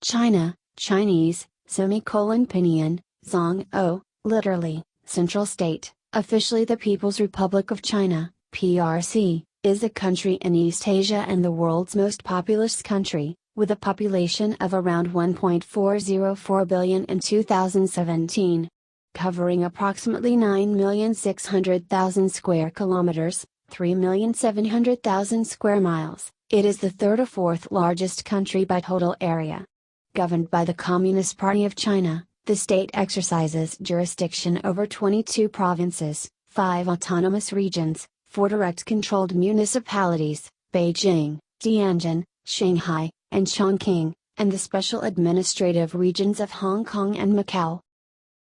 China, Chinese, Pinyin, Zhong-o, literally, Central State, officially the People's Republic of China, PRC, is a country in East Asia and the world's most populous country, with a population of around 1.404 billion in 2017. Covering approximately 9,600,000 square kilometers, 3,700,000 square miles, it is the third or fourth largest country by total area. Governed by the Communist Party of China, the state exercises jurisdiction over 22 provinces, 5 autonomous regions, 4 direct-controlled municipalities, Beijing, Tianjin, Shanghai, and Chongqing, and the special administrative regions of Hong Kong and Macau.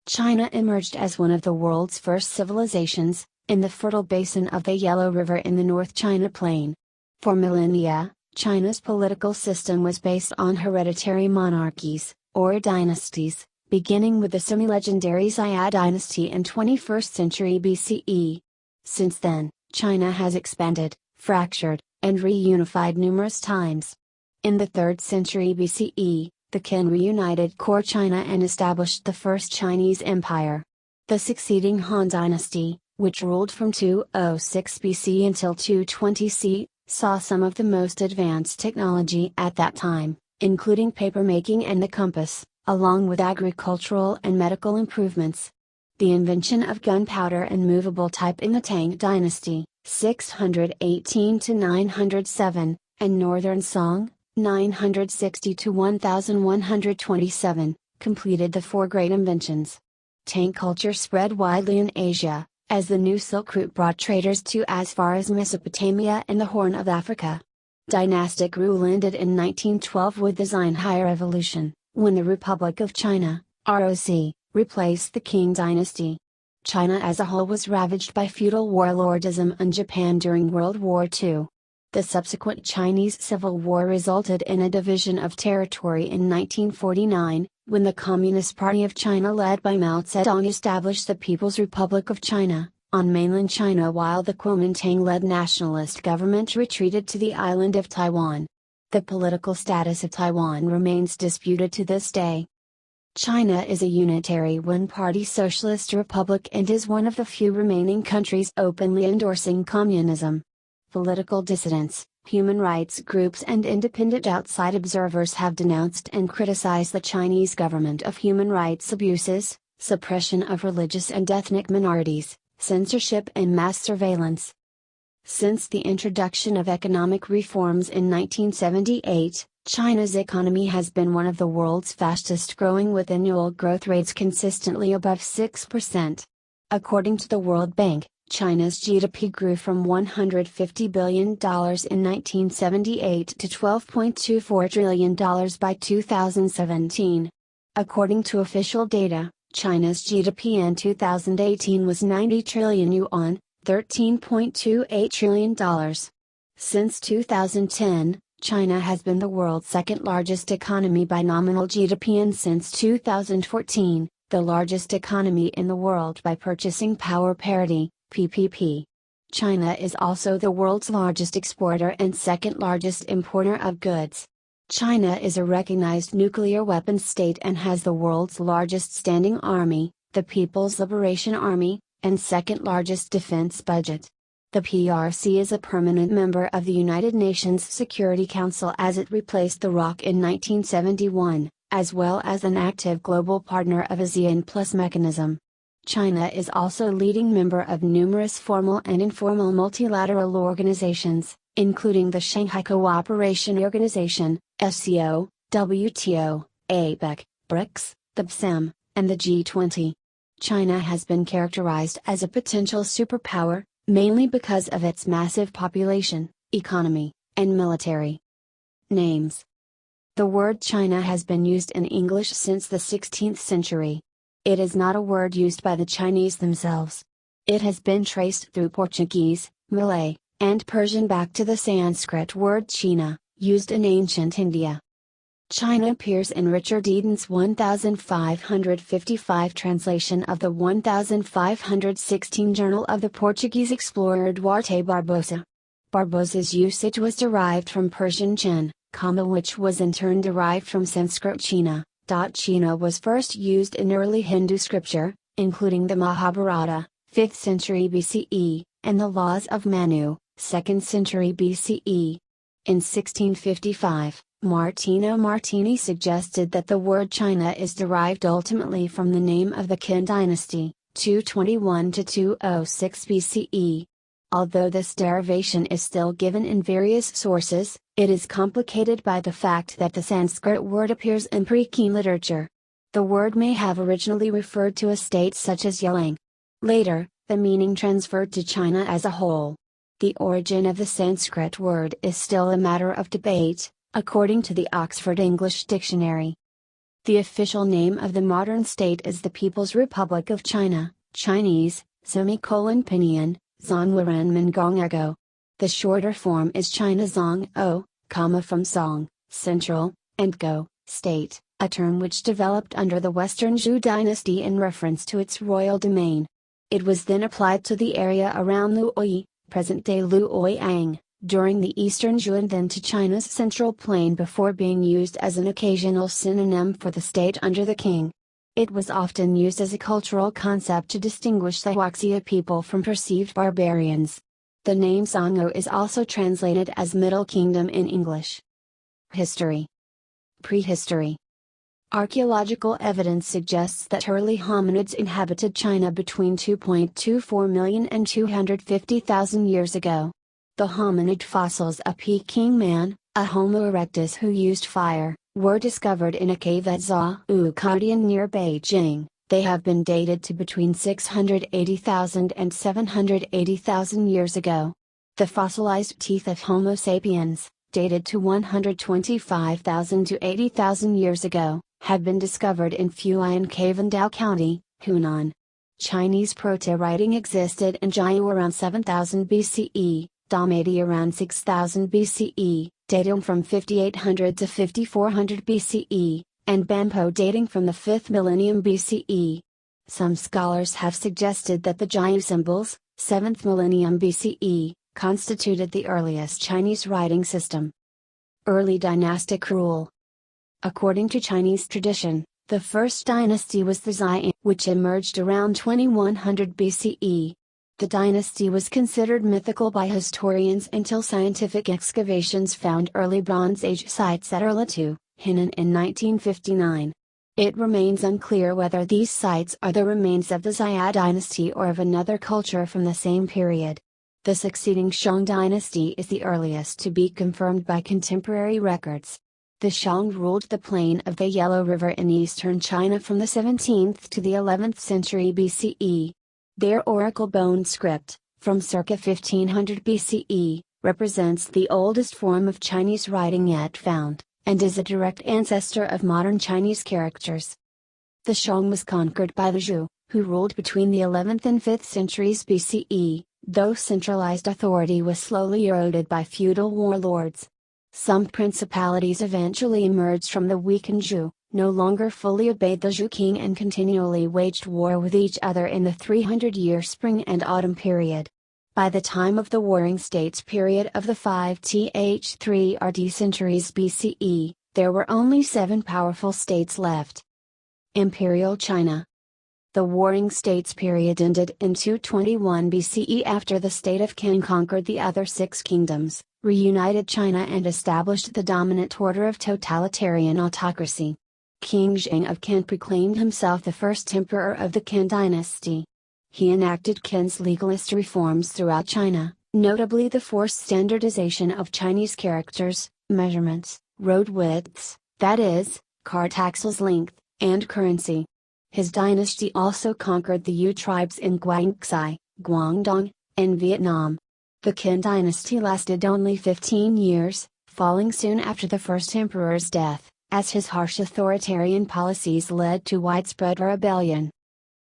China emerged as one of the world's first civilizations, in the fertile basin of the Yellow River in the North China Plain. For millennia, China's political system was based on hereditary monarchies, or dynasties, beginning with the semi-legendary Xia dynasty in 21st century BCE. Since then, China has expanded, fractured, and reunified numerous times. In the 3rd century BCE, the Qin reunited core China and established the First Chinese Empire. The succeeding Han Dynasty, which ruled from 206 BC until 220 CE, saw some of the most advanced technology at that time, including papermaking and the compass, along with agricultural and medical improvements. The invention of gunpowder and movable type in the Tang Dynasty, 618 to 907, and Northern Song, 960 to 1127, completed the 4 great inventions. Tang culture spread widely in Asia, as the new Silk Route brought traders to as far as Mesopotamia and the Horn of Africa. Dynastic rule ended in 1912 with the Xinhai Revolution, when the Republic of China, ROC, replaced the Qing dynasty. China as a whole was ravaged by feudal warlordism in Japan during World War II. The subsequent Chinese Civil War resulted in a division of territory in 1949, when the Communist Party of China led by Mao Zedong established the People's Republic of China, on mainland China, while the Kuomintang-led nationalist government retreated to the island of Taiwan. The political status of Taiwan remains disputed to this day. China is a unitary one-party socialist republic and is one of the few remaining countries openly endorsing communism. Political dissidents, human rights groups and independent outside observers have denounced and criticized the Chinese government of human rights abuses, suppression of religious and ethnic minorities, censorship and mass surveillance. Since the introduction of economic reforms in 1978, China's economy has been one of the world's fastest growing, with annual growth rates consistently above 6%. According to the World Bank, China's GDP grew from $150 billion in 1978 to $12.24 trillion by 2017. According to official data, China's GDP in 2018 was 90 trillion yuan, $13.28 trillion. Since 2010, China has been the world's second largest economy by nominal GDP, and since 2014, the largest economy in the world by purchasing power parity, PPP. China is also the world's largest exporter and second largest importer of goods. China is a recognized nuclear weapons state and has the world's largest standing army, the People's Liberation Army, and second largest defense budget. The PRC is a permanent member of the United Nations Security Council, as it replaced the ROC in 1971, as well as an active global partner of ASEAN Plus mechanism. China is also a leading member of numerous formal and informal multilateral organizations, including the Shanghai Cooperation Organization, SCO, WTO, APEC, BRICS, the PSEM, and the G20. China has been characterized as a potential superpower, mainly because of its massive population, economy, and military. Names. The word China has been used in English since the 16th century. It is not a word used by the Chinese themselves. It has been traced through Portuguese, Malay, and Persian back to the Sanskrit word China, used in ancient India. China appears in Richard Eden's 1555 translation of the 1516 Journal of the Portuguese explorer Duarte Barbosa. Barbosa's usage was derived from Persian Chin, which was in turn derived from Sanskrit China. China was first used in early Hindu scripture, including the Mahabharata, 5th century BCE, and the Laws of Manu, 2nd century BCE. In 1655, Martino Martini suggested that the word China is derived ultimately from the name of the Qin dynasty, 221 to 206 BCE. Although this derivation is still given in various sources, it is complicated by the fact that the Sanskrit word appears in pre-Qin literature. The word may have originally referred to a state such as Yilang. Later, the meaning transferred to China as a whole. The origin of the Sanskrit word is still a matter of debate, according to the Oxford English Dictionary. The official name of the modern state is the People's Republic of China, Chinese, Pinyin, Zhongwarenmen Gongego. The shorter form is China Zhong O, from Song, central, and Go, state, a term which developed under the Western Zhou dynasty in reference to its royal domain. It was then applied to the area around Luoyi, present-day Luoyang, during the Eastern Zhou and then to China's central plain before being used as an occasional synonym for the state under the king. It was often used as a cultural concept to distinguish the Huaxia people from perceived barbarians. The name Songo is also translated as Middle Kingdom in English. History. Prehistory. Archaeological evidence suggests that early hominids inhabited China between 2.24 million and 250,000 years ago. The hominid fossils of Peking man, a Homo erectus who used fire, were discovered in a cave at Zhaoukadian near Beijing. They have been dated to between 680,000 and 780,000 years ago. The fossilized teeth of Homo sapiens, dated to 125,000 to 80,000 years ago, have been discovered in Fujian Cave in Dao County, Hunan. Chinese proto-writing existed in Jiao around 7000 BCE, Damati around 6000 BCE, dating from 5800 to 5400 BCE, and Banpo dating from the 5th millennium BCE. Some scholars have suggested that the Jiao symbols, 7th millennium BCE, constituted the earliest Chinese writing system. Early dynastic rule. According to Chinese tradition, the first dynasty was the Zhai, which emerged around 2100 BCE. The dynasty was considered mythical by historians until scientific excavations found early Bronze Age sites at Erlitou, Henan in 1959. It remains unclear whether these sites are the remains of the Zhai dynasty or of another culture from the same period. The succeeding Shang dynasty is the earliest to be confirmed by contemporary records. The Shang ruled the plain of the Yellow River in eastern China from the 17th to the 11th century BCE. Their oracle bone script, from circa 1500 BCE, represents the oldest form of Chinese writing yet found, and is a direct ancestor of modern Chinese characters. The Shang was conquered by the Zhou, who ruled between the 11th and 5th centuries BCE, though centralized authority was slowly eroded by feudal warlords. Some principalities eventually emerged from the weakened Zhou, no longer fully obeyed the Zhou king and continually waged war with each other in the 300-year spring and autumn period. By the time of the Warring States period of the 5-3 centuries BCE, there were only 7 powerful states left. Imperial China. The Warring States period ended in 221 BCE after the state of Qin conquered the other 6 kingdoms, reunited China and established the dominant order of totalitarian autocracy. King Zheng of Qin proclaimed himself the first emperor of the Qin dynasty. He enacted Qin's legalist reforms throughout China, notably the forced standardization of Chinese characters, measurements, road widths, that is, cart axles length, and currency. His dynasty also conquered the Yu tribes in Guangxi, Guangdong, and Vietnam. The Qin dynasty lasted only 15 years, falling soon after the first emperor's death, as his harsh authoritarian policies led to widespread rebellion.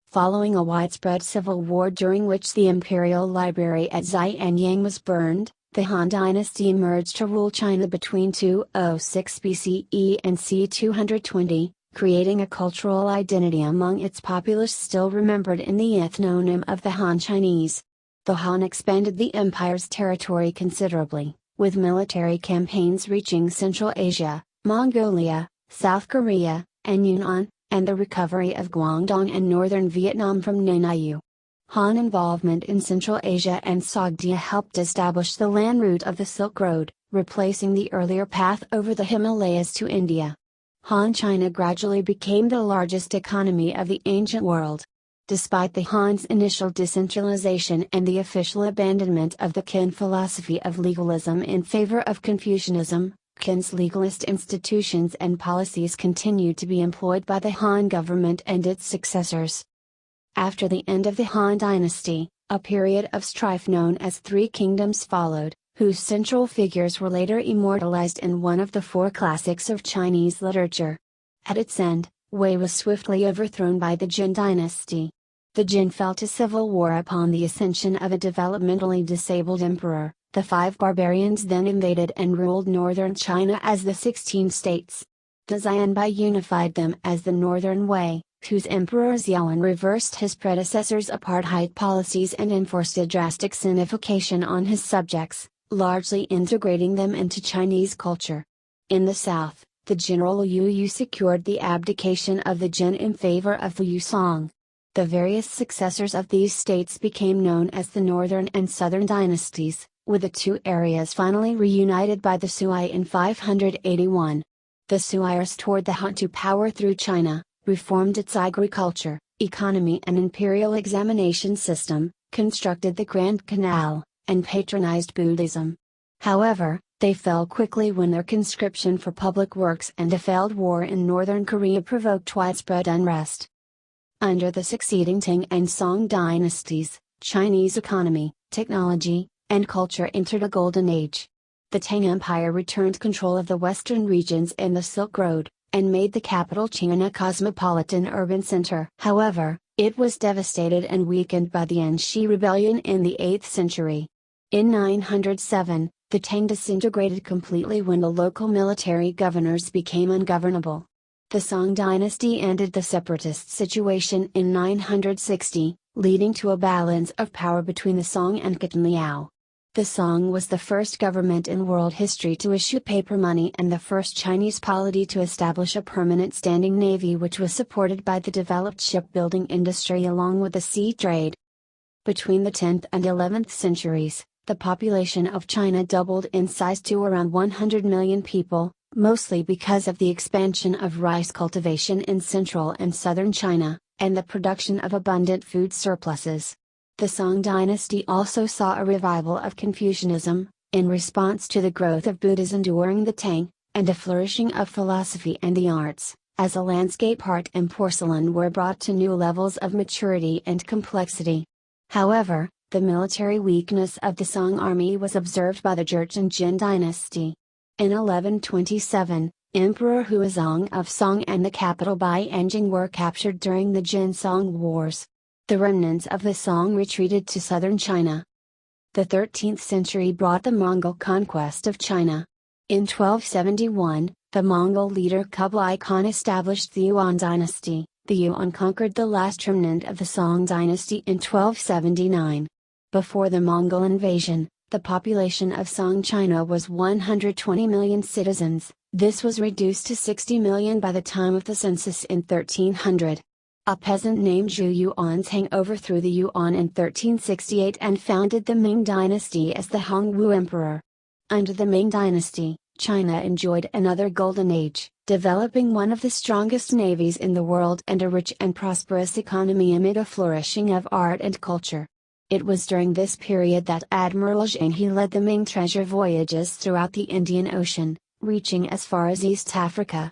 Following a widespread civil war during which the imperial library at Xianyang was burned, the Han dynasty emerged to rule China between 206 BCE and c. 220, creating a cultural identity among its populace still remembered in the ethnonym of the Han Chinese. The Han expanded the empire's territory considerably, with military campaigns reaching Central Asia, Mongolia, South Korea, and Yunnan, and the recovery of Guangdong and northern Vietnam from Nanyu. Han involvement in Central Asia and Sogdia helped establish the land route of the Silk Road, replacing the earlier path over the Himalayas to India. Han China gradually became the largest economy of the ancient world. Despite the Han's initial decentralization and the official abandonment of the Qin philosophy of legalism in favor of Confucianism, Qin's legalist institutions and policies continued to be employed by the Han government and its successors. After the end of the Han dynasty, a period of strife known as Three Kingdoms followed, whose central figures were later immortalized in one of the four classics of Chinese literature. At its end, Wei was swiftly overthrown by the Jin dynasty. The Jin fell to civil war upon the ascension of a developmentally disabled emperor. The five barbarians then invaded and ruled northern China as the 16 states. The Xianbai unified them as the Northern Wei, whose emperor Xiaoan reversed his predecessor's apartheid policies and enforced a drastic sinification on his subjects, largely integrating them into Chinese culture. In the south, the general Yu Yu secured the abdication of the Jin in favor of the Yusong. The various successors of these states became known as the Northern and Southern dynasties, with the two areas finally reunited by the Sui in 581. The Sui restored the Han to power through China, reformed its agriculture, economy and imperial examination system, constructed the Grand Canal, and patronized Buddhism. However, they fell quickly when their conscription for public works and a failed war in northern Korea provoked widespread unrest. Under the succeeding Tang and Song dynasties, Chinese economy, technology, and culture entered a golden age. The Tang Empire returned control of the western regions in the Silk Road, and made the capital Qing a cosmopolitan urban center. However, it was devastated and weakened by the Anxi Rebellion in the 8th century. In 907, the Tang disintegrated completely when the local military governors became ungovernable. The Song dynasty ended the separatist situation in 960, leading to a balance of power between the Song and Liao. The Song was the first government in world history to issue paper money and the first Chinese polity to establish a permanent standing navy which was supported by the developed shipbuilding industry along with the sea trade. Between the 10th and 11th centuries, the population of China doubled in size to around 100 million people, mostly because of the expansion of rice cultivation in central and southern China, and the production of abundant food surpluses. The Song dynasty also saw a revival of Confucianism, in response to the growth of Buddhism during the Tang, and a flourishing of philosophy and the arts, as a landscape art and porcelain were brought to new levels of maturity and complexity. However, the military weakness of the Song army was observed by the Jurchen Jin dynasty. In 1127, Emperor Huizong of Song and the capital Baianjing were captured during the Jin-Song Wars. The remnants of the Song retreated to southern China. The 13th century brought the Mongol conquest of China. In 1271, the Mongol leader Kublai Khan established the Yuan dynasty. The Yuan conquered the last remnant of the Song dynasty in 1279. Before the Mongol invasion, the population of Song China was 120 million citizens. This was reduced to 60 million by the time of the census in 1300. A peasant named Zhu Yuanzhang overthrew the Yuan in 1368 and founded the Ming dynasty as the Hongwu Emperor. Under the Ming dynasty, China enjoyed another golden age, developing one of the strongest navies in the world and a rich and prosperous economy amid a flourishing of art and culture. It was during this period that Admiral Zheng He led the Ming treasure voyages throughout the Indian Ocean, reaching as far as East Africa.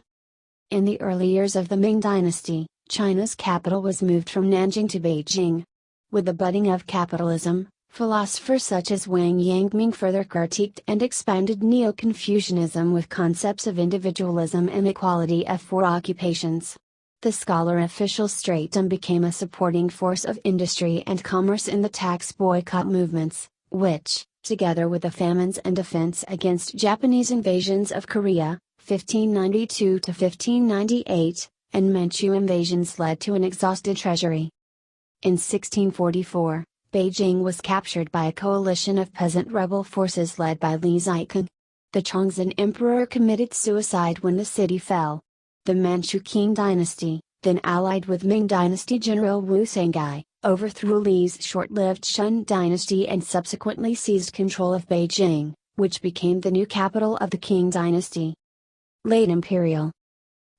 In the early years of the Ming dynasty, China's capital was moved from Nanjing to Beijing. With the budding of capitalism, philosophers such as Wang Yangming further critiqued and expanded Neo-Confucianism with concepts of individualism and equality of four occupations. The scholar-official stratum became a supporting force of industry and commerce in the tax boycott movements, which, together with the famines and defense against Japanese invasions of Korea, 1592 to 1598, and Manchu invasions led to an exhausted treasury. In 1644, Beijing was captured by a coalition of peasant rebel forces led by Li Zicheng. The Chongzhen emperor committed suicide when the city fell. The Manchu Qing dynasty, then allied with Ming dynasty general Wu Shangai, overthrew Li's short-lived Shun dynasty and subsequently seized control of Beijing, which became the new capital of the Qing dynasty. Late Imperial.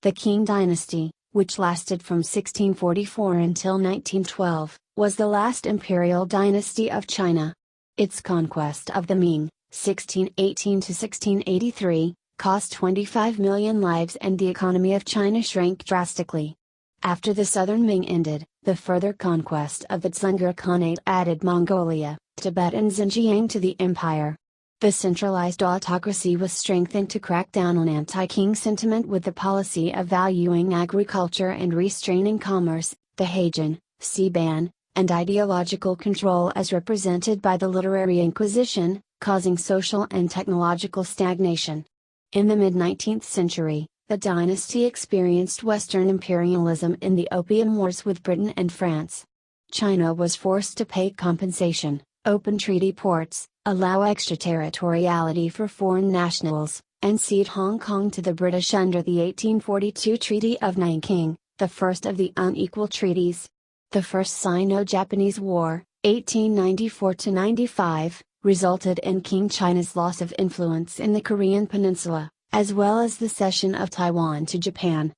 The Qing dynasty, which lasted from 1644 until 1912, was the last imperial dynasty of China. Its conquest of the Ming, 1618 to 1683, cost 25 million lives and the economy of China shrank drastically. After the southern Ming ended, the further conquest of the Dzungar Khanate added Mongolia, Tibet and Xinjiang to the empire. The centralized autocracy was strengthened to crack down on anti-Qing sentiment with the policy of valuing agriculture and restraining commerce, the Heijin, sea ban, and ideological control as represented by the literary inquisition, causing social and technological stagnation. In the mid-19th century, the dynasty experienced Western imperialism in the Opium Wars with Britain and France. China was forced to pay compensation, open treaty ports, allow extraterritoriality for foreign nationals, and cede Hong Kong to the British under the 1842 Treaty of Nanking, the first of the unequal treaties. The First Sino-Japanese War, 1894–95, resulted in Qing China's loss of influence in the Korean peninsula, as well as the cession of Taiwan to Japan.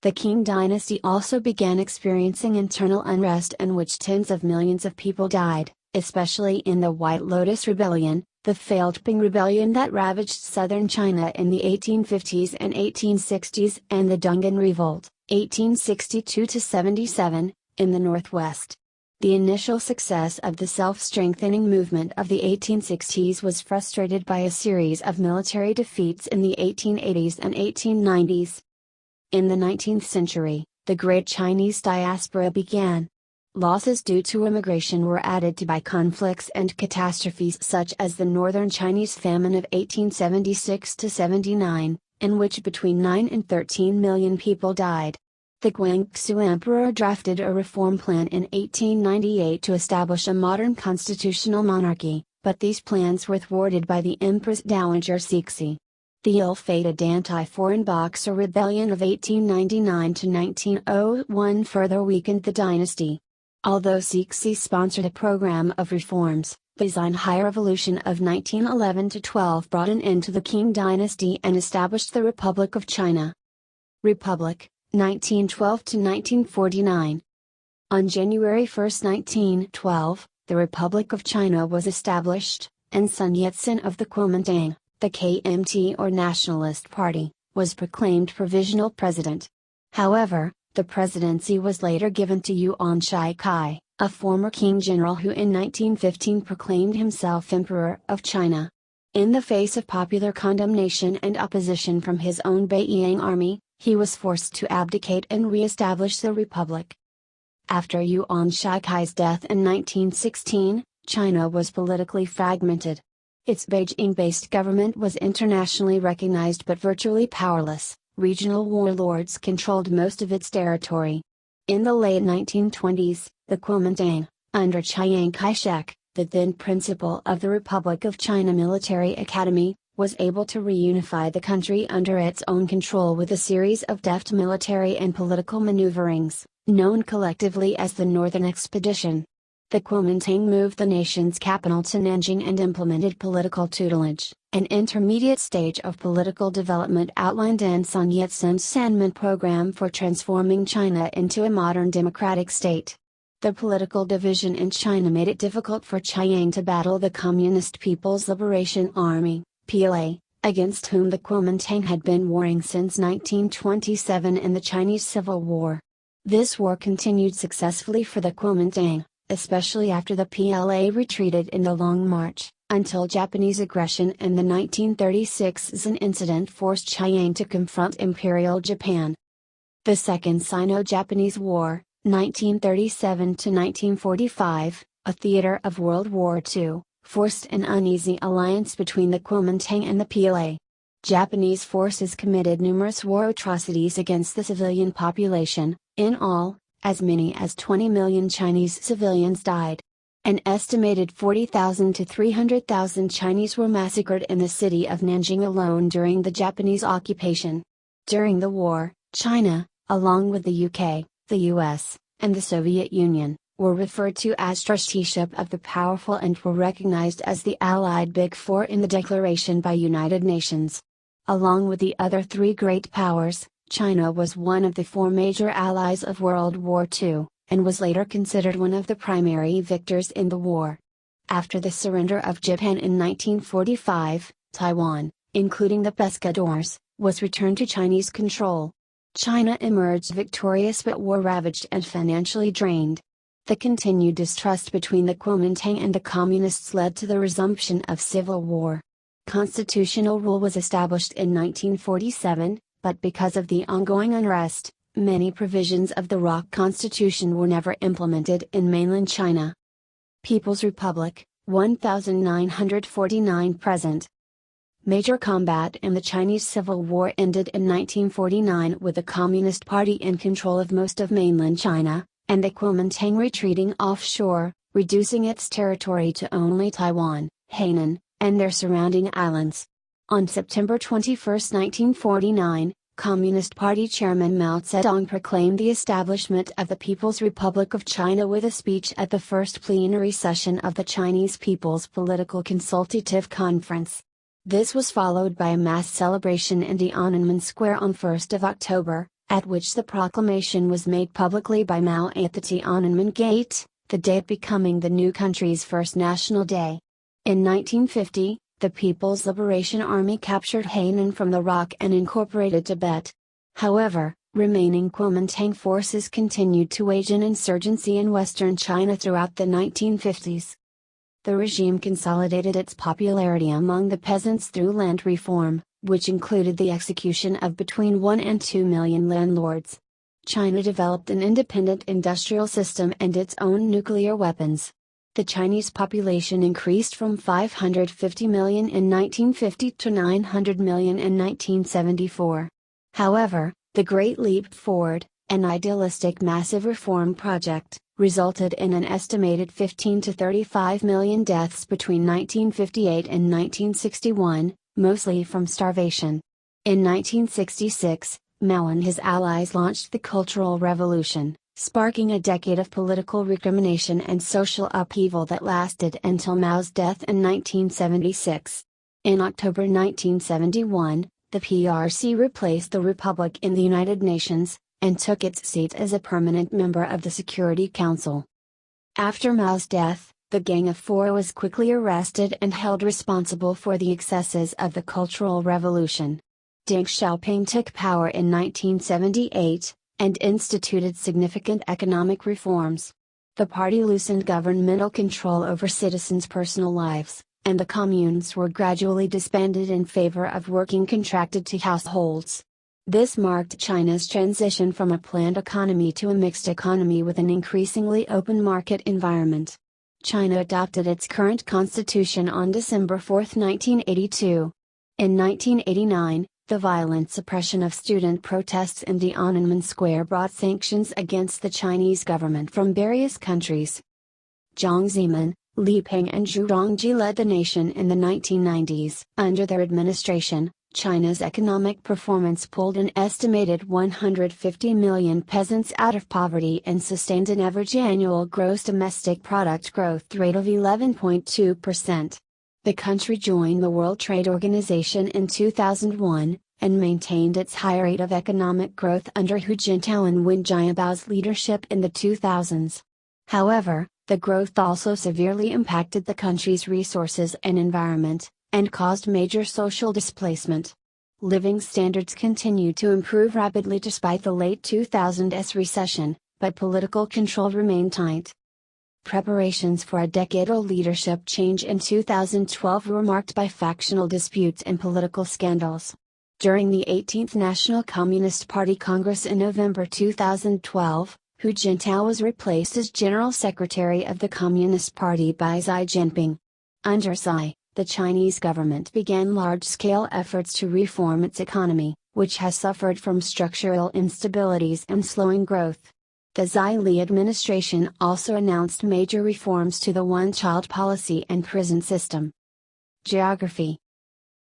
The Qing dynasty also began experiencing internal unrest in which tens of millions of people died, especially in the White Lotus Rebellion, the failed Qing Rebellion that ravaged southern China in the 1850s and 1860s, and the Dungan Revolt, 1862–77, in the Northwest. The initial success of the self-strengthening movement of the 1860s was frustrated by a series of military defeats in the 1880s and 1890s. In the 19th century, the Great Chinese Diaspora began. Losses due to immigration were added to by conflicts and catastrophes such as the Northern Chinese Famine of 1876–79, in which between 9 and 13 million people died. The Guangxu Emperor drafted a reform plan in 1898 to establish a modern constitutional monarchy, but these plans were thwarted by the Empress Dowager Cixi. The ill-fated anti-foreign Boxer Rebellion of 1899–1901 further weakened the dynasty. Although Cixi sponsored a program of reforms, the Xinhai Revolution of 1911–12 brought an end to the Qing dynasty and established the Republic of China. Republic, 1912–1949. On January 1, 1912, the Republic of China was established, and Sun Yat-sen of the Kuomintang, the KMT or Nationalist Party, was proclaimed provisional president. However, the presidency was later given to Yuan Shikai, a former Qing general who in 1915 proclaimed himself Emperor of China. In the face of popular condemnation and opposition from his own Beiyang army, he was forced to abdicate and re-establish the republic. After Yuan Shikai's death in 1916, China was politically fragmented. Its Beijing-based government was internationally recognized but virtually powerless. Regional warlords controlled most of its territory. In the late 1920s, the Kuomintang, under Chiang Kai-shek, the then principal of the Republic of China Military Academy, was able to reunify the country under its own control with a series of deft military and political maneuverings, known collectively as the Northern Expedition. The Kuomintang moved the nation's capital to Nanjing and implemented political tutelage, an intermediate stage of political development outlined in Sun Yat-sen's Sanmen program for transforming China into a modern democratic state. The political division in China made it difficult for Chiang to battle the Communist People's Liberation Army, PLA, against whom the Kuomintang had been warring since 1927 in the Chinese Civil War. This war continued successfully for the Kuomintang, especially after the PLA retreated in the Long March, until Japanese aggression in the 1936 Xun incident forced Chiang to confront Imperial Japan. The Second Sino-Japanese War, 1937–1945, a theater of World War II, forced an uneasy alliance between the Kuomintang and the PLA. Japanese forces committed numerous war atrocities against the civilian population. In all, as many as 20 million Chinese civilians died. An estimated 40,000 to 300,000 Chinese were massacred in the city of Nanjing alone during the Japanese occupation. During the war, China, along with the UK, the US, and the Soviet Union, were referred to as trusteeship of the powerful and were recognized as the Allied Big Four in the declaration by United Nations. Along with the other three great powers, China was one of the four major allies of World War II, and was later considered one of the primary victors in the war. After the surrender of Japan in 1945, Taiwan, including the pescadores, was returned to Chinese control. China emerged victorious but war-ravaged and financially drained. The continued distrust between the Kuomintang and the Communists led to the resumption of civil war. Constitutional rule was established in 1947, but because of the ongoing unrest, many provisions of the ROC Constitution were never implemented in mainland China. People's Republic, 1949 present. Major combat in the Chinese Civil War ended in 1949 with the Communist Party in control of most of mainland China, and the Kuomintang retreating offshore, reducing its territory to only Taiwan, Hainan, and their surrounding islands. On September 21, 1949, Communist Party Chairman Mao Zedong proclaimed the establishment of the People's Republic of China with a speech at the first plenary session of the Chinese People's Political Consultative Conference. This was followed by a mass celebration in Tiananmen Square on 1 October, at which the proclamation was made publicly by Mao at the Tiananmen Gate, the date becoming the new country's first national day. In 1950, the People's Liberation Army captured Hainan from the ROC and incorporated Tibet. However, remaining Kuomintang forces continued to wage an insurgency in western China throughout the 1950s. The regime consolidated its popularity among the peasants through land reform, which included the execution of between 1 and 2 million landlords. China developed an independent industrial system and its own nuclear weapons. The Chinese population increased from 550 million in 1950 to 900 million in 1974. However, the Great Leap Forward, an idealistic massive reform project, resulted in an estimated 15 to 35 million deaths between 1958 and 1961, mostly from starvation. In 1966, Mao and his allies launched the Cultural Revolution, sparking a decade of political recrimination and social upheaval that lasted until Mao's death in 1976. In October 1971, the PRC replaced the Republic in the United Nations, and took its seat as a permanent member of the Security Council. After Mao's death, the Gang of Four was quickly arrested and held responsible for the excesses of the Cultural Revolution. Deng Xiaoping took power in 1978, and instituted significant economic reforms. The party loosened governmental control over citizens' personal lives, and the communes were gradually disbanded in favor of working contracted to households. This marked China's transition from a planned economy to a mixed economy with an increasingly open market environment. China adopted its current constitution on December 4, 1982. In 1989, the violent suppression of student protests in Tiananmen Square brought sanctions against the Chinese government from various countries. Jiang Zemin, Li Peng and Zhu Rongji led the nation in the 1990s. Under their administration, China's economic performance pulled an estimated 150 million peasants out of poverty and sustained an average annual gross domestic product growth rate of 11.2%. The country joined the World Trade Organization in 2001, and maintained its high rate of economic growth under Hu Jintao and Wen Jiabao's leadership in the 2000s. However, the growth also severely impacted the country's resources and environment, and caused major social displacement. Living standards continued to improve rapidly despite the late 2000s recession, but political control remained tight. Preparations for a decadal leadership change in 2012 were marked by factional disputes and political scandals. During the 18th National Communist Party Congress in November 2012, Hu Jintao was replaced as General Secretary of the Communist Party by Xi Jinping. Under Xi, the Chinese government began large-scale efforts to reform its economy, which has suffered from structural instabilities and slowing growth. The Xi Li administration also announced major reforms to the one-child policy and prison system. Geography.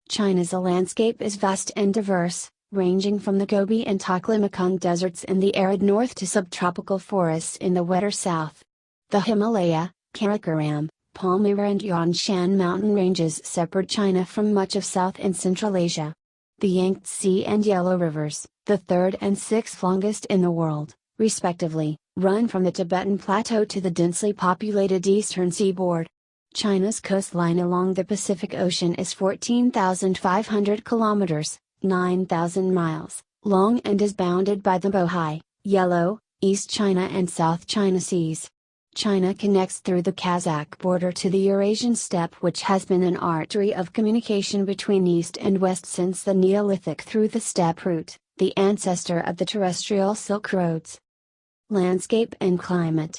China's landscape is vast and diverse, ranging from the Gobi and Taklamakan deserts in the arid north to subtropical forests in the wetter south. The Himalaya, Karakoram, Palmyra and Yanshan mountain ranges separate China from much of South and Central Asia. The Yangtze and Yellow Rivers, the third and sixth longest in the world, respectively, run from the Tibetan Plateau to the densely populated eastern seaboard. China's coastline along the Pacific Ocean is 14,500 kilometers, 9,000 miles, long and is bounded by the Bohai, Yellow, East China and South China Seas. China connects through the Kazakh border to the Eurasian steppe, which has been an artery of communication between East and West since the Neolithic through the steppe route, the ancestor of the terrestrial Silk Roads. Landscape and climate.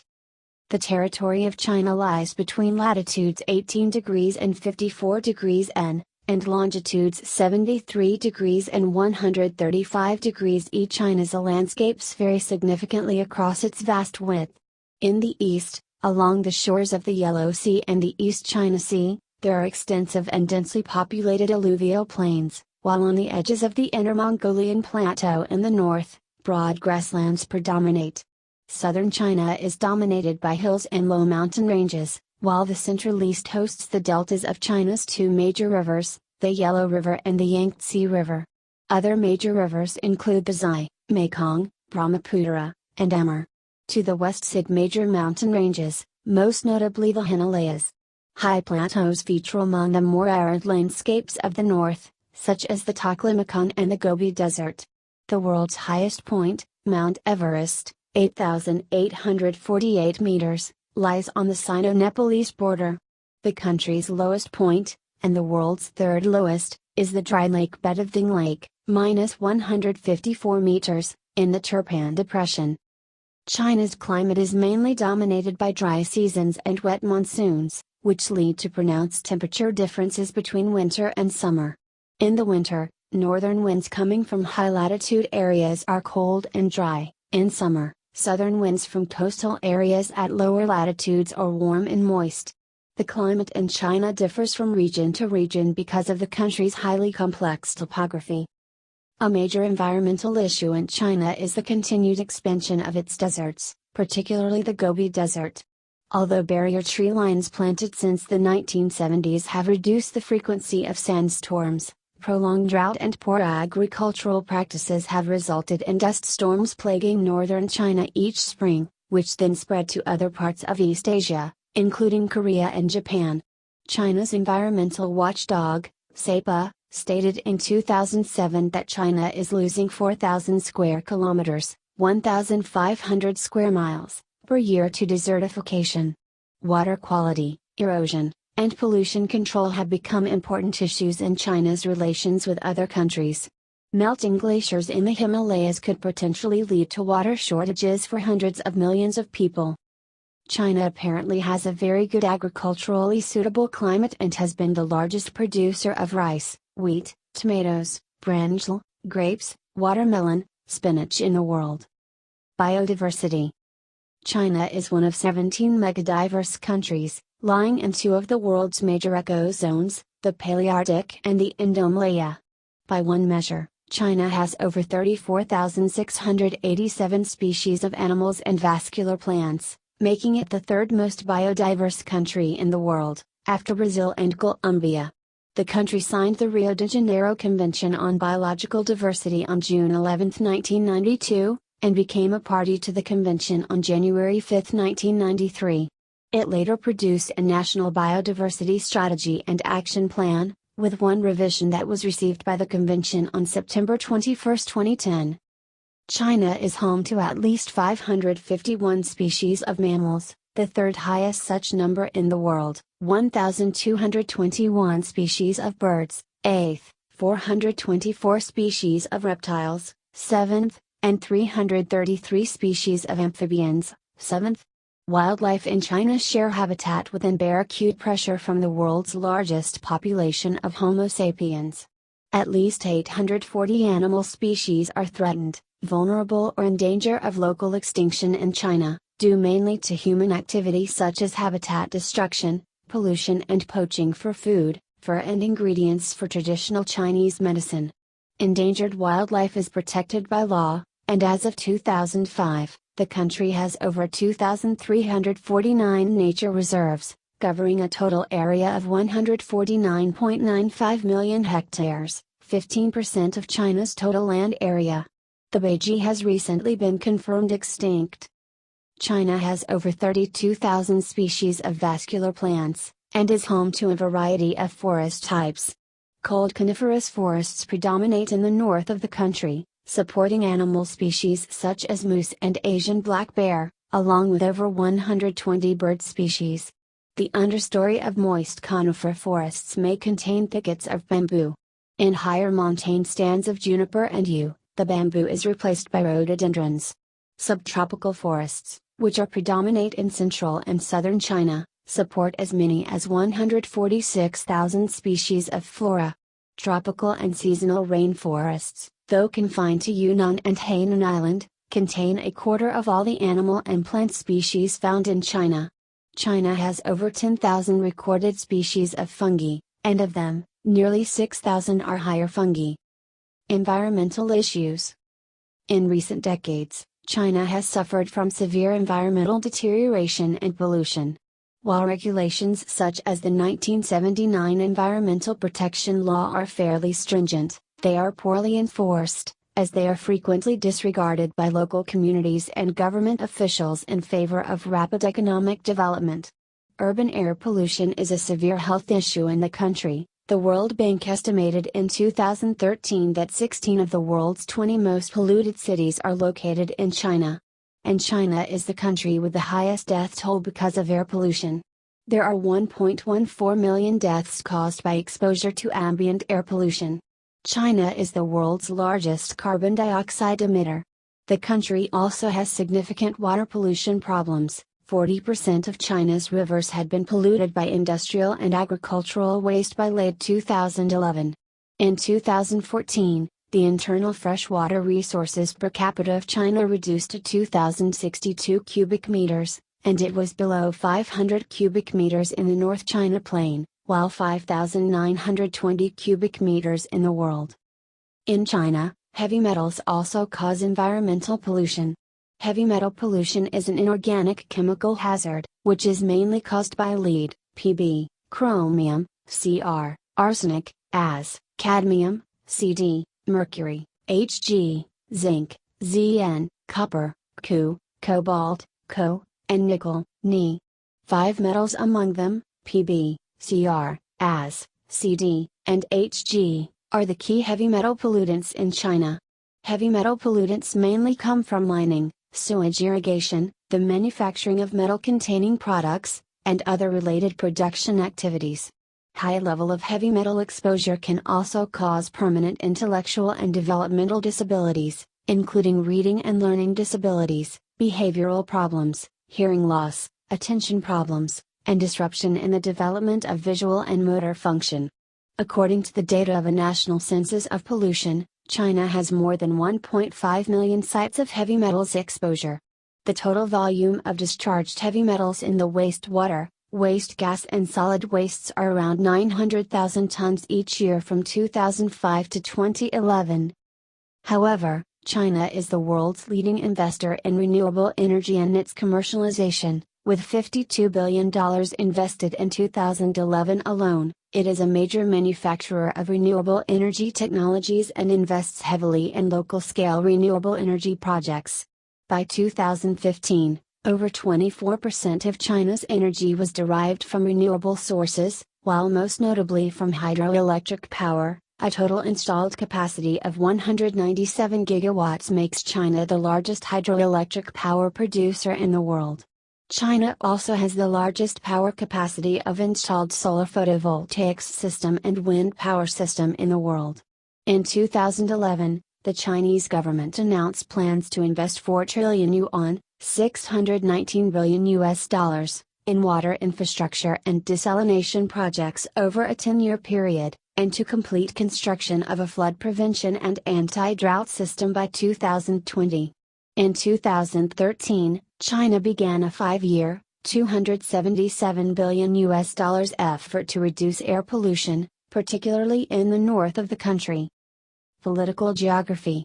The territory of China lies between latitudes 18 degrees and 54 degrees N, and longitudes 73 degrees and 135 degrees E. China's landscapes vary significantly across its vast width. In the east, along the shores of the Yellow Sea and the East China Sea, there are extensive and densely populated alluvial plains, while on the edges of the Inner Mongolian Plateau in the north, broad grasslands predominate. Southern China is dominated by hills and low mountain ranges, while the Central East hosts the deltas of China's two major rivers, the Yellow River and the Yangtze River. Other major rivers include the Xi, Mekong, Brahmaputra, and Amur. To the west sit major mountain ranges, most notably the Himalayas. High plateaus feature among the more arid landscapes of the north, such as the Taklamakan and the Gobi Desert. The world's highest point, Mount Everest, 8,848 meters, lies on the Sino-Nepalese border. The country's lowest point, and the world's third lowest, is the dry lake bed of Ding Lake, -154 meters, in the Turpan Depression. China's climate is mainly dominated by dry seasons and wet monsoons, which lead to pronounced temperature differences between winter and summer. In the winter, northern winds coming from high-latitude areas are cold and dry. In summer, southern winds from coastal areas at lower latitudes are warm and moist. The climate in China differs from region to region because of the country's highly complex topography. A major environmental issue in China is the continued expansion of its deserts, particularly the Gobi Desert. Although barrier tree lines planted since the 1970s have reduced the frequency of sandstorms, prolonged drought and poor agricultural practices have resulted in dust storms plaguing northern China each spring, which then spread to other parts of East Asia, including Korea and Japan. China's environmental watchdog, SEPA, stated in 2007 that China is losing 4,000 square kilometers, 1,500 square miles, per year to desertification. Water quality, erosion, and pollution control have become important issues in China's relations with other countries. Melting glaciers in the Himalayas could potentially lead to water shortages for hundreds of millions of people. China apparently has a very good agriculturally suitable climate and has been the largest producer of rice, wheat, tomatoes, brinjal, grapes, watermelon, spinach in the world. Biodiversity. China is one of 17 megadiverse countries, lying in two of the world's major ecozones, the Palearctic and the Indomalaya. By one measure, China has over 34,687 species of animals and vascular plants, making it the third most biodiverse country in the world, after Brazil and Colombia. The country signed the Rio de Janeiro Convention on Biological Diversity on June 11, 1992, and became a party to the convention on January 5, 1993. It later produced a National Biodiversity Strategy and Action Plan, with one revision that was received by the convention on September 21, 2010. China is home to at least 551 species of mammals, the third highest such number in the world, 1,221 species of birds, 8th, 424 species of reptiles, 7th, and 333 species of amphibians, 7th. Wildlife in China share habitat with and bear acute pressure from the world's largest population of Homo sapiens. At least 840 animal species are threatened, vulnerable or in danger of local extinction in China, due mainly to human activity such as habitat destruction, pollution and poaching for food, fur and ingredients for traditional Chinese medicine. Endangered wildlife is protected by law, and as of 2005, the country has over 2,349 nature reserves, covering a total area of 149.95 million hectares, 15% of China's total land area. The Beiji has recently been confirmed extinct. China has over 32,000 species of vascular plants, and is home to a variety of forest types. Cold coniferous forests predominate in the north of the country, supporting animal species such as moose and Asian black bear, along with over 120 bird species. The understory of moist conifer forests may contain thickets of bamboo. In higher montane stands of juniper and yew, the bamboo is replaced by rhododendrons. Subtropical forests, which are predominate in central and southern China, support as many as 146,000 species of flora. Tropical and seasonal rainforests, though confined to Yunnan and Hainan Island, contain a quarter of all the animal and plant species found in China. China has over 10,000 recorded species of fungi, and of them, nearly 6,000 are higher fungi. Environmental issues. In recent decades, China has suffered from severe environmental deterioration and pollution. While regulations such as the 1979 Environmental Protection Law are fairly stringent, they are poorly enforced, as they are frequently disregarded by local communities and government officials in favor of rapid economic development. Urban air pollution is a severe health issue in the country. The World Bank estimated in 2013 that 16 of the world's 20 most polluted cities are located in China. And China is the country with the highest death toll because of air pollution. There are 1.14 million deaths caused by exposure to ambient air pollution. China is the world's largest carbon dioxide emitter. The country also has significant water pollution problems. 40% of China's rivers had been polluted by industrial and agricultural waste by late 2011. In 2014, the internal freshwater resources per capita of China reduced to 2,062 cubic meters, and it was below 500 cubic meters in the North China Plain, while 5,920 cubic meters in the world. In China, heavy metals also cause environmental pollution. Heavy metal pollution is an inorganic chemical hazard, which is mainly caused by lead, Pb, chromium, Cr, arsenic, As, cadmium, Cd, mercury, Hg, zinc, Zn, copper, Cu, cobalt, Co, and nickel, Ni. 5 metals among them, Pb, Cr, As, Cd, and Hg, are the key heavy metal pollutants in China. Heavy metal pollutants mainly come from mining, sewage irrigation, the manufacturing of metal-containing products, and other related production activities. High level of heavy metal exposure can also cause permanent intellectual and developmental disabilities, including reading and learning disabilities, behavioral problems, hearing loss, attention problems, and disruption in the development of visual and motor function. According to the data of a national census of pollution, China has more than 1.5 million sites of heavy metals exposure. The total volume of discharged heavy metals in the wastewater, waste gas and solid wastes are around 900,000 tons each year from 2005 to 2011. However, China is the world's leading investor in renewable energy and its commercialization, with $52 billion invested in 2011 alone. It is a major manufacturer of renewable energy technologies and invests heavily in local-scale renewable energy projects. By 2015, over 24% of China's energy was derived from renewable sources, while most notably from hydroelectric power. A total installed capacity of 197 gigawatts makes China the largest hydroelectric power producer in the world. China also has the largest power capacity of installed solar photovoltaics system and wind power system in the world. In 2011, the Chinese government announced plans to invest 4 trillion yuan, $619 billion, in water infrastructure and desalination projects over a 10-year period, and to complete construction of a flood prevention and anti-drought system by 2020. In 2013, China began a 5-year, $277 billion effort to reduce air pollution, particularly in the north of the country. Political geography.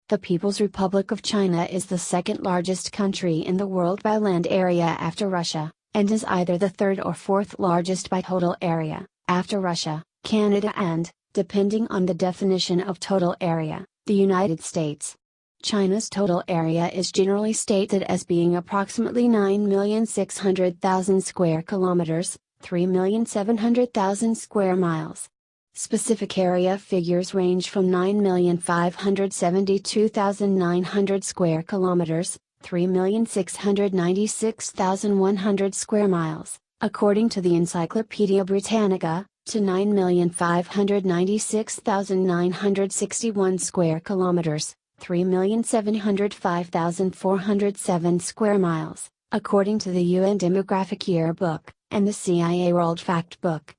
The People's Republic of China is the second largest country in the world by land area after Russia, and is either the third or fourth largest by total area, after Russia, Canada and, depending on the definition of total area, the United States. China's total area is generally stated as being approximately 9,600,000 square kilometers, 3,700,000 square miles. Specific area figures range from 9,572,900 square kilometers, 3,696,100 square miles, according to the Encyclopedia Britannica, to 9,596,961 square kilometers, 3,705,407 square miles, according to the UN Demographic Yearbook, and the CIA World Factbook.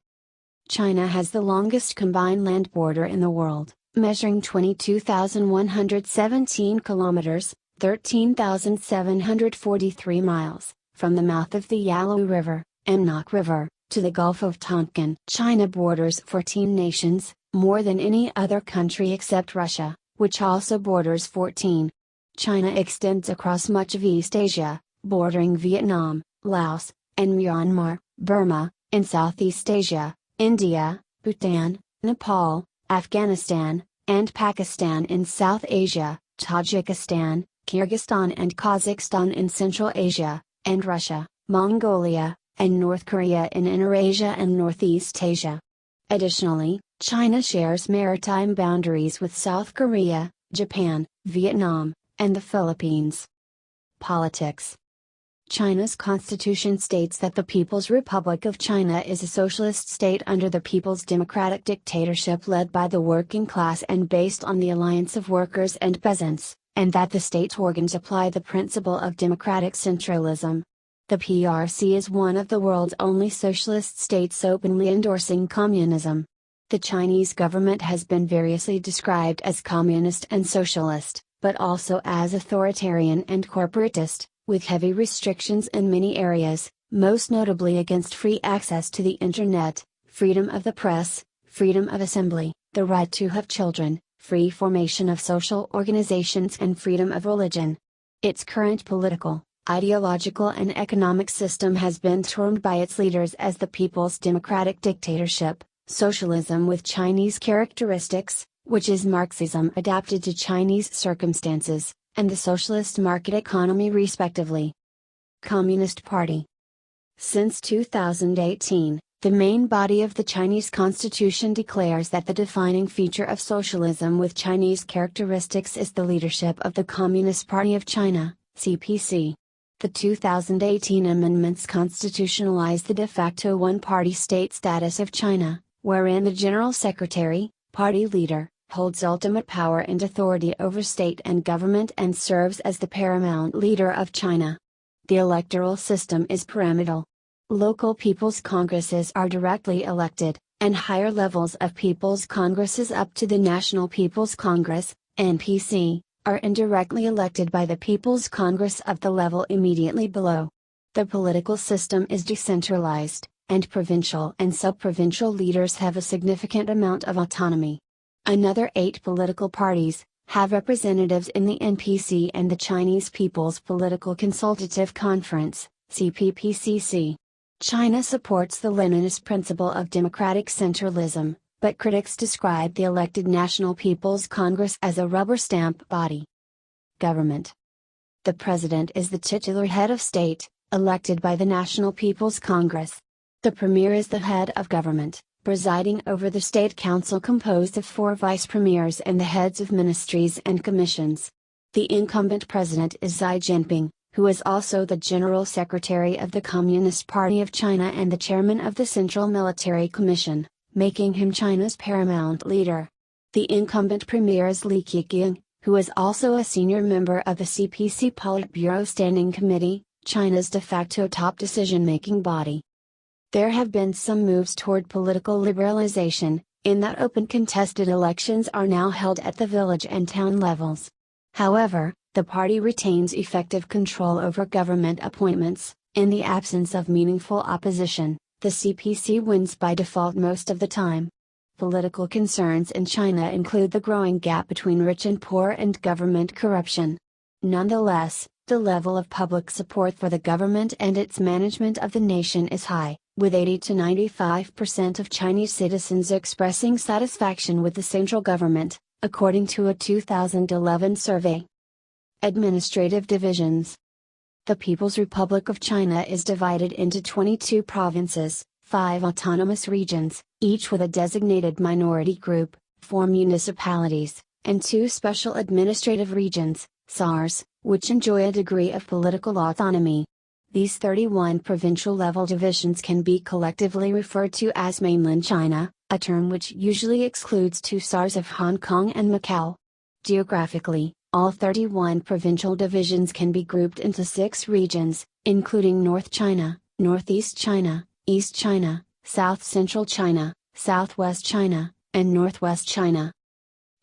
China has the longest combined land border in the world, measuring 22,117 kilometers, 13,743 miles, from the mouth of the Yalu River, Mnok River, to the Gulf of Tonkin. China borders 14 nations, more than any other country except Russia, which also borders 14. China extends across much of East Asia, bordering Vietnam, Laos, and Myanmar, Burma, in Southeast Asia, India, Bhutan, Nepal, Afghanistan, and Pakistan in South Asia, Tajikistan, Kyrgyzstan and Kazakhstan in Central Asia, and Russia, Mongolia, and North Korea in Inner Asia and Northeast Asia. Additionally, China shares maritime boundaries with South Korea, Japan, Vietnam, and the Philippines. Politics. China's constitution states that the People's Republic of China is a socialist state under the People's Democratic Dictatorship led by the working class and based on the alliance of workers and peasants, and that the state organs apply the principle of democratic centralism. The PRC is one of the world's only socialist states openly endorsing communism. The Chinese government has been variously described as communist and socialist, but also as authoritarian and corporatist, with heavy restrictions in many areas, most notably against free access to the Internet, freedom of the press, freedom of assembly, the right to have children, free formation of social organizations and freedom of religion. Its current political, ideological and economic system has been termed by its leaders as the People's Democratic Dictatorship, socialism with Chinese characteristics, which is Marxism adapted to Chinese circumstances, and the socialist market economy respectively. Communist Party. Since 2018, the main body of the Chinese constitution declares that the defining feature of socialism with Chinese characteristics is the leadership of the Communist Party of China, CPC. The 2018 amendments constitutionalize the de facto one-party state status of China, wherein the General Secretary, party leader, holds ultimate power and authority over state and government and serves as the paramount leader of China. The electoral system is pyramidal. Local people's congresses are directly elected, and higher levels of people's congresses up to the National People's Congress, NPC, are indirectly elected by the People's Congress of the level immediately below. The political system is decentralized, and provincial and sub-provincial leaders have a significant amount of autonomy. Another 8 political parties have representatives in the NPC and the Chinese People's Political Consultative Conference, CPPCC. China supports the Leninist principle of democratic centralism, but critics describe the elected National People's Congress as a rubber stamp body. Government. The President is the titular head of state, elected by the National People's Congress. The Premier is the head of government, presiding over the State Council composed of 4 vice premiers and the heads of ministries and commissions. The incumbent president is Xi Jinping, who is also the General Secretary of the Communist Party of China and the chairman of the Central Military Commission, making him China's paramount leader. The incumbent premier is Li Keqiang, who is also a senior member of the CPC Politburo Standing Committee, China's de facto top decision-making body. There have been some moves toward political liberalization, in that open contested elections are now held at the village and town levels. However, the party retains effective control over government appointments. In the absence of meaningful opposition, the CPC wins by default most of the time. Political concerns in China include the growing gap between rich and poor and government corruption. Nonetheless, the level of public support for the government and its management of the nation is high, with 80 to 95% of Chinese citizens expressing satisfaction with the central government, according to a 2011 survey. Administrative divisions. The People's Republic of China is divided into 22 provinces, 5 autonomous regions, each with a designated minority group, 4 municipalities, and 2 special administrative regions, SARs, which enjoy a degree of political autonomy. These 31 provincial-level divisions can be collectively referred to as Mainland China, a term which usually excludes 2 SARs of Hong Kong and Macau. Geographically, all 31 provincial divisions can be grouped into 6 regions, including North China, Northeast China, East China, South Central China, Southwest China, and Northwest China.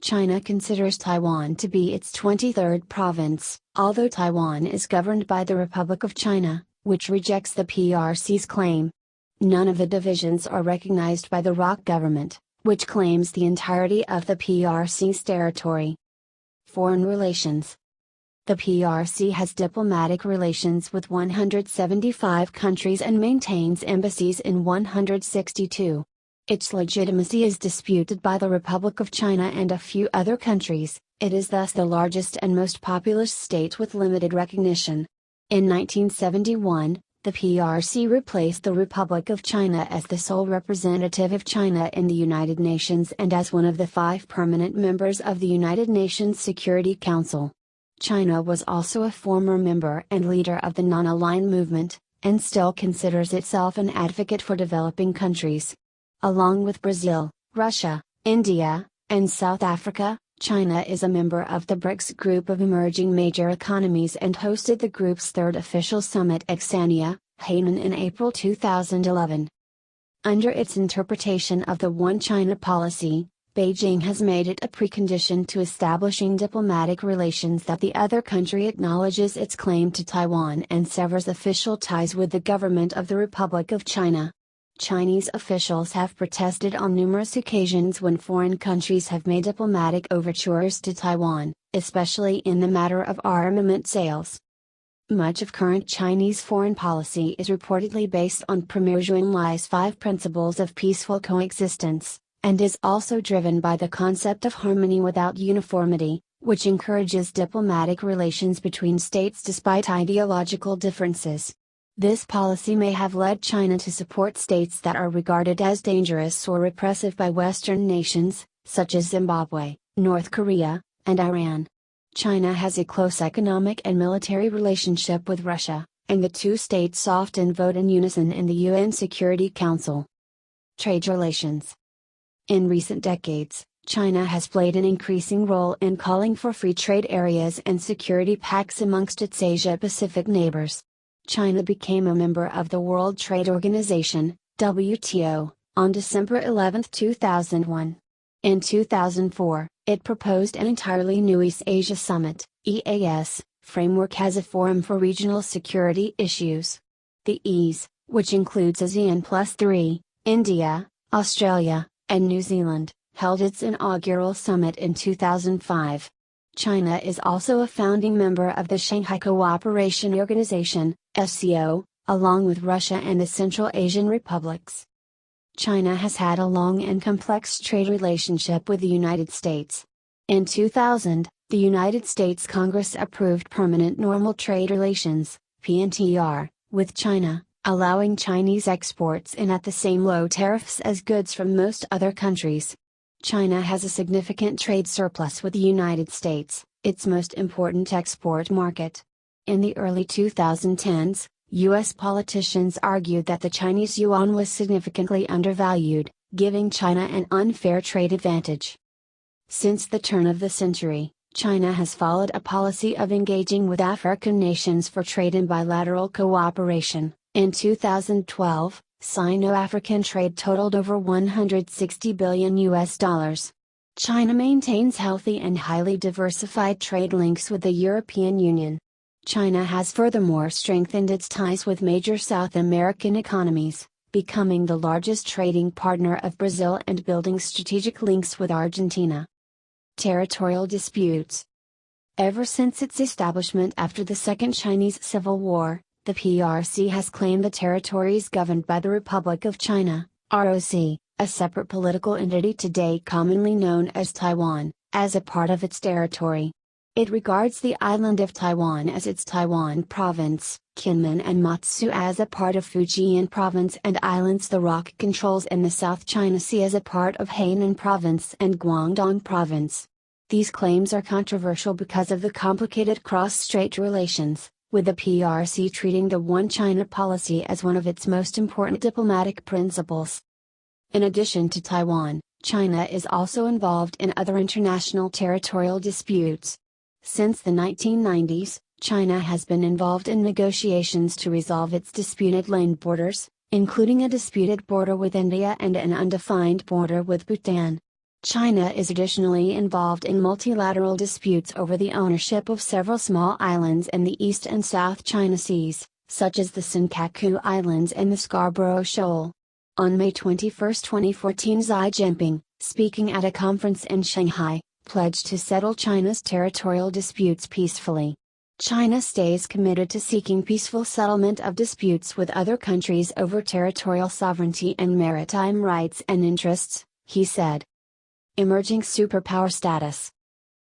China considers Taiwan to be its 23rd province, although Taiwan is governed by the Republic of China, which rejects the PRC's claim. None of the divisions are recognized by the ROC government, which claims the entirety of the PRC's territory. Foreign relations. The PRC has diplomatic relations with 175 countries and maintains embassies in 162. Its legitimacy is disputed by the Republic of China and a few other countries. It is thus the largest and most populous state with limited recognition. In 1971, the PRC replaced the Republic of China as the sole representative of China in the United Nations and as one of the 5 permanent members of the United Nations Security Council. China was also a former member and leader of the Non-Aligned Movement, and still considers itself an advocate for developing countries. Along with Brazil, Russia, India, and South Africa, China is a member of the BRICS group of emerging major economies and hosted the group's 3rd official summit Xania, Hainan in April 2011. Under its interpretation of the One China policy, Beijing has made it a precondition to establishing diplomatic relations that the other country acknowledges its claim to Taiwan and severs official ties with the government of the Republic of China. Chinese officials have protested on numerous occasions when foreign countries have made diplomatic overtures to Taiwan, especially in the matter of armament sales. Much of current Chinese foreign policy is reportedly based on Premier Zhou Enlai's 5 principles of peaceful coexistence, and is also driven by the concept of harmony without uniformity, which encourages diplomatic relations between states despite ideological differences. This policy may have led China to support states that are regarded as dangerous or repressive by Western nations, such as Zimbabwe, North Korea, and Iran. China has a close economic and military relationship with Russia, and the 2 states often vote in unison in the UN Security Council. Trade relations. In recent decades, China has played an increasing role in calling for free trade areas and security pacts amongst its Asia-Pacific neighbors. China became a member of the World Trade Organization, WTO, on December 11, 2001. In 2004, it proposed an entirely new East Asia Summit, EAS, framework as a forum for regional security issues. The EAS, which includes ASEAN plus 3, India, Australia, and New Zealand, held its inaugural summit in 2005. China is also a founding member of the Shanghai Cooperation Organization, SCO, along with Russia and the Central Asian republics. China has had a long and complex trade relationship with the United States. In 2000, the United States Congress approved Permanent Normal Trade Relations, PNTR, with China, allowing Chinese exports in at the same low tariffs as goods from most other countries. China has a significant trade surplus with the United States, its most important export market. In the early 2010s, U.S. politicians argued that the Chinese yuan was significantly undervalued, giving China an unfair trade advantage. Since the turn of the century, China has followed a policy of engaging with African nations for trade and bilateral cooperation. In 2012, Sino-African trade totaled over $160 billion. China maintains healthy and highly diversified trade links with the European Union. China has furthermore strengthened its ties with major South American economies, becoming the largest trading partner of Brazil and building strategic links with Argentina. Territorial disputes. Ever since its establishment after the Second Chinese Civil War, the PRC has claimed the territories governed by the Republic of China, ROC, a separate political entity today commonly known as Taiwan, as a part of its territory. It regards the island of Taiwan as its Taiwan province, Kinmen and Matsu as a part of Fujian province, and islands the ROC controls in the South China Sea as a part of Hainan province and Guangdong province. These claims are controversial because of the complicated cross-strait relations, with the PRC treating the One China policy as one of its most important diplomatic principles. In addition to Taiwan, China is also involved in other international territorial disputes. Since the 1990s, China has been involved in negotiations to resolve its disputed land borders, including a disputed border with India and an undefined border with Bhutan. China is additionally involved in multilateral disputes over the ownership of several small islands in the East and South China Seas, such as the Senkaku Islands and the Scarborough Shoal. On May 21, 2014, Xi Jinping, speaking at a conference in Shanghai, pledged to settle China's territorial disputes peacefully. China stays committed to seeking peaceful settlement of disputes with other countries over territorial sovereignty and maritime rights and interests, he said. Emerging superpower status.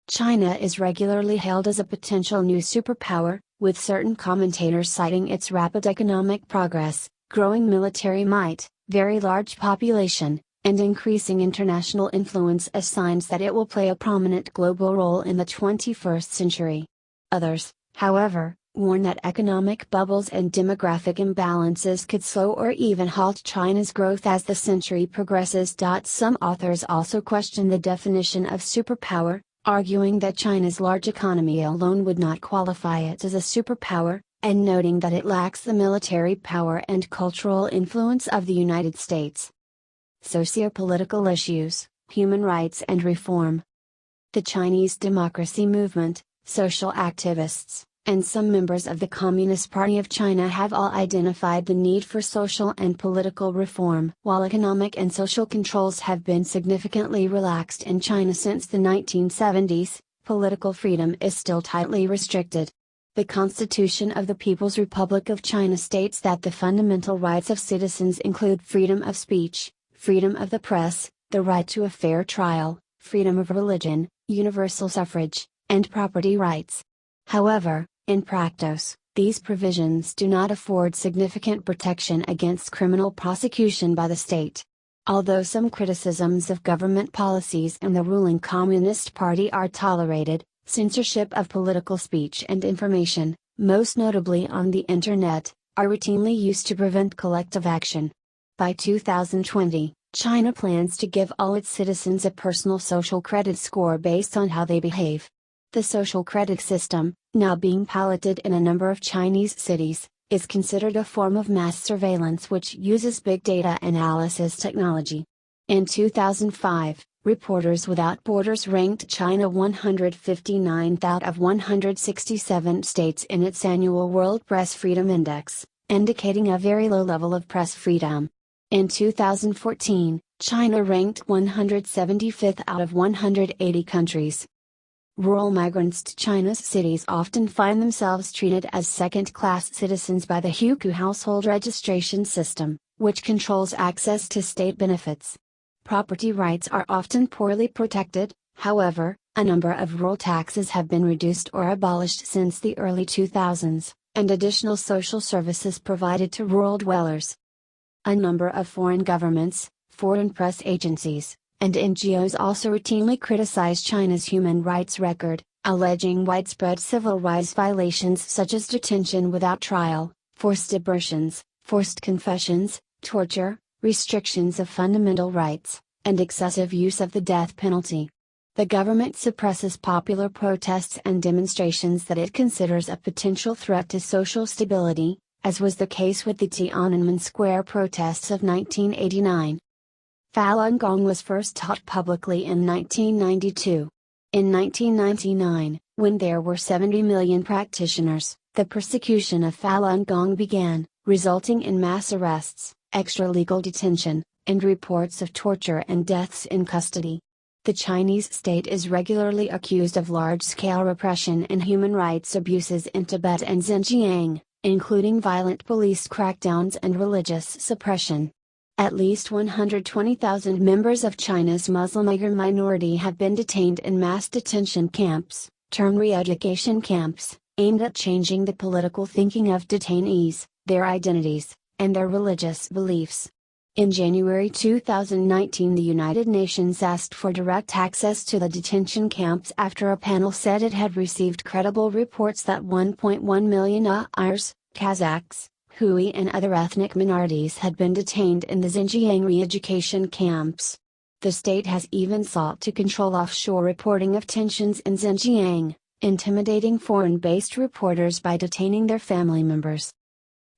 China is regularly hailed as a potential new superpower, with certain commentators citing its rapid economic progress, growing military might, very large population, and increasing international influence as signs that it will play a prominent global role in the 21st century. Others, however, warn that economic bubbles and demographic imbalances could slow or even halt China's growth as the century progresses. Some authors also question the definition of superpower, arguing that China's large economy alone would not qualify it as a superpower, and noting that it lacks the military power and cultural influence of the United States. Socio-political issues, human rights and reform. The Chinese democracy movement, social activists, and some members of the Communist Party of China have all identified the need for social and political reform. While economic and social controls have been significantly relaxed in China since the 1970s, political freedom is still tightly restricted. The Constitution of the People's Republic of China states that the fundamental rights of citizens include freedom of speech, freedom of the press, the right to a fair trial, freedom of religion, universal suffrage, and property rights. However, in practice, these provisions do not afford significant protection against criminal prosecution by the state. Although some criticisms of government policies in the ruling Communist Party are tolerated, censorship of political speech and information, most notably on the Internet, are routinely used to prevent collective action. By 2020, China plans to give all its citizens a personal social credit score based on how they behave. The social credit system, now being piloted in a number of Chinese cities, is considered a form of mass surveillance which uses big data analysis technology. In 2005, Reporters Without Borders ranked China 159th out of 167 states in its annual World Press Freedom Index, indicating a very low level of press freedom. In 2014, China ranked 175th out of 180 countries. Rural migrants to China's cities often find themselves treated as second-class citizens by the Hukou household registration system, which controls access to state benefits. Property rights are often poorly protected, however, a number of rural taxes have been reduced or abolished since the early 2000s, and additional social services provided to rural dwellers. A number of foreign governments, foreign press agencies, and NGOs also routinely criticize China's human rights record, alleging widespread civil rights violations such as detention without trial, forced abortions, forced confessions, torture, restrictions of fundamental rights, and excessive use of the death penalty. The government suppresses popular protests and demonstrations that it considers a potential threat to social stability, as was the case with the Tiananmen Square protests of 1989. Falun Gong was first taught publicly in 1992. In 1999, when there were 70 million practitioners, the persecution of Falun Gong began, resulting in mass arrests, extra-legal detention, and reports of torture and deaths in custody. The Chinese state is regularly accused of large-scale repression and human rights abuses in Tibet and Xinjiang, including violent police crackdowns and religious suppression. At least 120,000 members of China's Muslim Uyghur minority have been detained in mass detention camps, termed re-education camps, aimed at changing the political thinking of detainees, their identities, and their religious beliefs. In January 2019, the United Nations asked for direct access to the detention camps after a panel said it had received credible reports that 1.1 million Uyghurs, Kazakhs, Hui and other ethnic minorities had been detained in the Xinjiang re-education camps. The state has even sought to control offshore reporting of tensions in Xinjiang, intimidating foreign-based reporters by detaining their family members.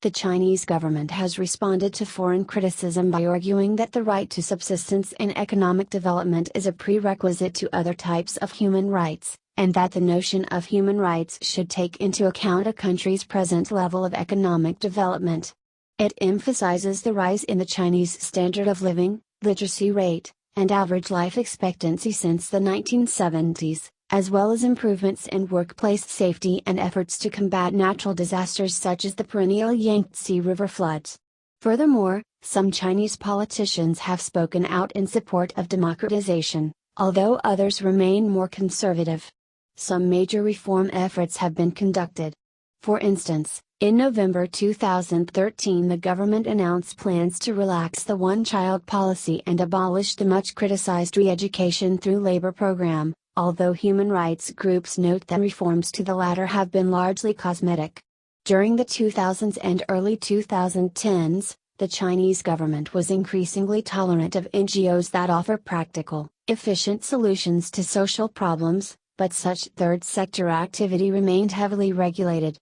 The Chinese government has responded to foreign criticism by arguing that the right to subsistence and economic development is a prerequisite to other types of human rights, and that the notion of human rights should take into account a country's present level of economic development. It emphasizes the rise in the Chinese standard of living, literacy rate, and average life expectancy since the 1970s, as well as improvements in workplace safety and efforts to combat natural disasters such as the perennial Yangtze River floods. Furthermore, some Chinese politicians have spoken out in support of democratization, although others remain more conservative. Some major reform efforts have been conducted. For instance, in November 2013 the government announced plans to relax the one-child policy and abolish the much-criticized re-education through labor program, although human rights groups note that reforms to the latter have been largely cosmetic. During the 2000s and early 2010s, the Chinese government was increasingly tolerant of NGOs that offer practical, efficient solutions to social problems, but such third-sector activity remained heavily regulated.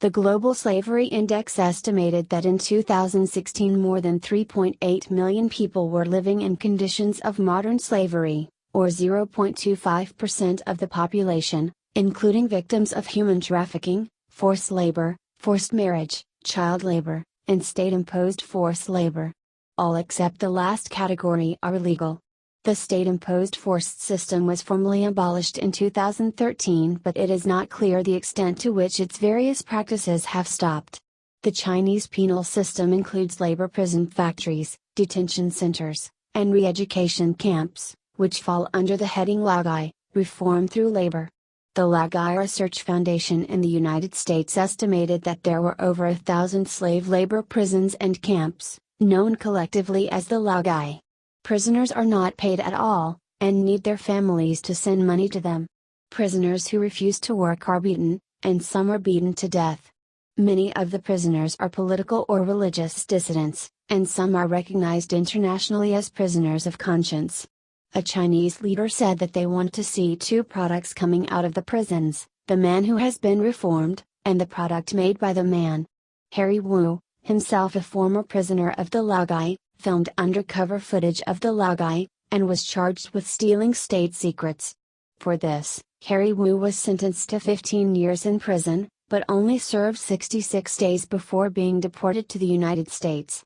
The Global Slavery Index estimated that in 2016 more than 3.8 million people were living in conditions of modern slavery, or 0.25% of the population, including victims of human trafficking, forced labor, forced marriage, child labor, and state-imposed forced labor. All except the last category are illegal. The state-imposed forced system was formally abolished in 2013, but it is not clear the extent to which its various practices have stopped. The Chinese penal system includes labor prison factories, detention centers, and re-education camps, which fall under the heading Laogai, Reform Through Labor. The Laogai Research Foundation in the United States estimated that there were over 1,000 slave labor prisons and camps, known collectively as the Laogai. Prisoners are not paid at all, and need their families to send money to them. Prisoners who refuse to work are beaten, and some are beaten to death. Many of the prisoners are political or religious dissidents, and some are recognized internationally as prisoners of conscience. A Chinese leader said that they want to see two products coming out of the prisons, the man who has been reformed, and the product made by the man. Harry Wu, himself a former prisoner of the Laogai, filmed undercover footage of the Laogai, and was charged with stealing state secrets. For this, Harry Wu was sentenced to 15 years in prison, but only served 66 days before being deported to the United States.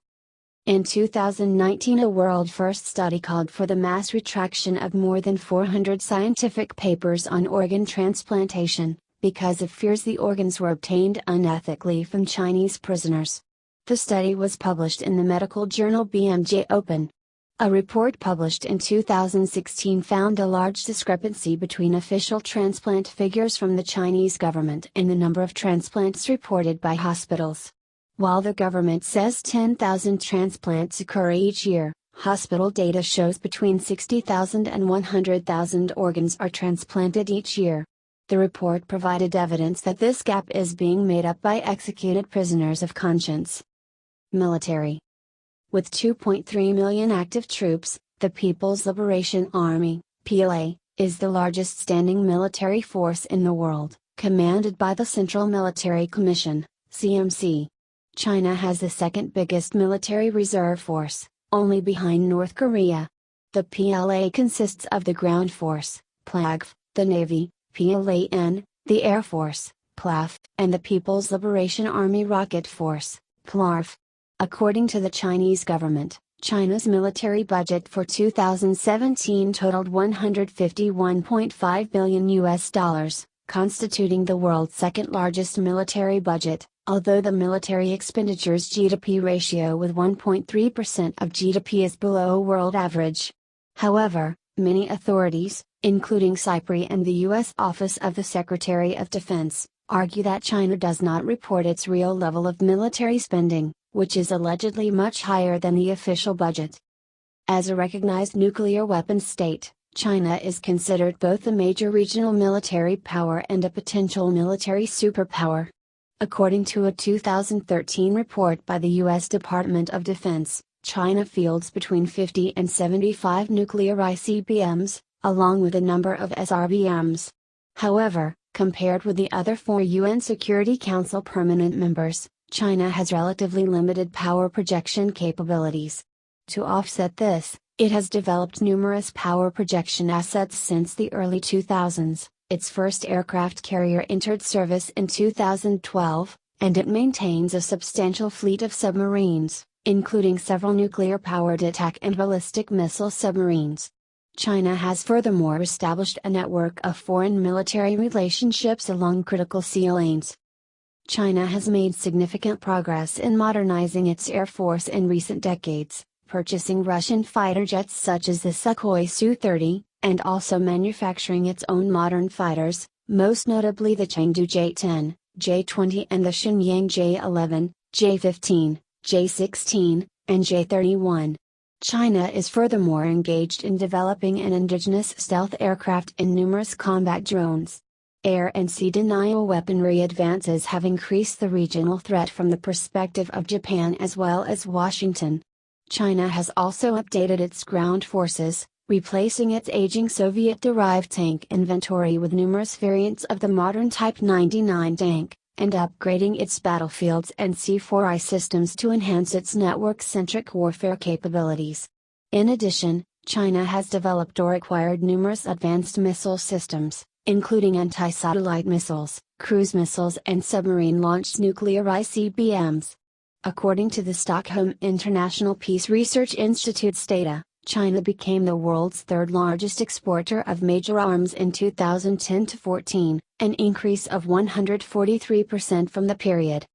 In 2019, a world-first study called for the mass retraction of more than 400 scientific papers on organ transplantation, because it fears the organs were obtained unethically from Chinese prisoners. The study was published in the medical journal BMJ Open. A report published in 2016 found a large discrepancy between official transplant figures from the Chinese government and the number of transplants reported by hospitals. While the government says 10,000 transplants occur each year, hospital data shows between 60,000 and 100,000 organs are transplanted each year. The report provided evidence that this gap is being made up by executed prisoners of conscience. Military. With 2.3 million active troops, the People's Liberation Army, PLA, is the largest standing military force in the world, commanded by the Central Military Commission, CMC. China has the second biggest military reserve force, only behind North Korea. The PLA consists of the ground force, PLAGF, the Navy, PLAN, the Air Force, PLAF, and the People's Liberation Army Rocket Force, PLARF. According to the Chinese government, China's military budget for 2017 totaled $151.5 billion, constituting the world's second largest military budget, although the military expenditures GDP ratio with 1.3% of GDP is below world average. However, many authorities, including CIPRI and the U.S. Office of the Secretary of Defense, argue that China does not report its real level of military spending, which is allegedly much higher than the official budget. As a recognized nuclear weapons state, China is considered both a major regional military power and a potential military superpower. According to a 2013 report by the U.S. Department of Defense, China fields between 50 and 75 nuclear ICBMs, along with a number of SRBMs. However, compared with the other 4 UN Security Council permanent members, China has relatively limited power projection capabilities. To offset this, it has developed numerous power projection assets since the early 2000s. Its first aircraft carrier entered service in 2012, and it maintains a substantial fleet of submarines, including several nuclear-powered attack and ballistic missile submarines. China has furthermore established a network of foreign military relationships along critical sea lanes. China has made significant progress in modernizing its air force in recent decades, purchasing Russian fighter jets such as the Sukhoi Su-30, and also manufacturing its own modern fighters, most notably the Chengdu J-10, J-20 and the Shenyang J-11, J-15, J-16, and J-31. China is furthermore engaged in developing an indigenous stealth aircraft and numerous combat drones. Air and sea denial weaponry advances have increased the regional threat from the perspective of Japan as well as Washington. China has also updated its ground forces, replacing its aging Soviet-derived tank inventory with numerous variants of the modern Type 99 tank, and upgrading its battlefields and C4I systems to enhance its network-centric warfare capabilities. In addition, China has developed or acquired numerous advanced missile systems, including anti-satellite missiles, cruise missiles and submarine-launched nuclear ICBMs. According to the Stockholm International Peace Research Institute's data, China became the world's third-largest exporter of major arms in 2010-14, an increase of 143% from the period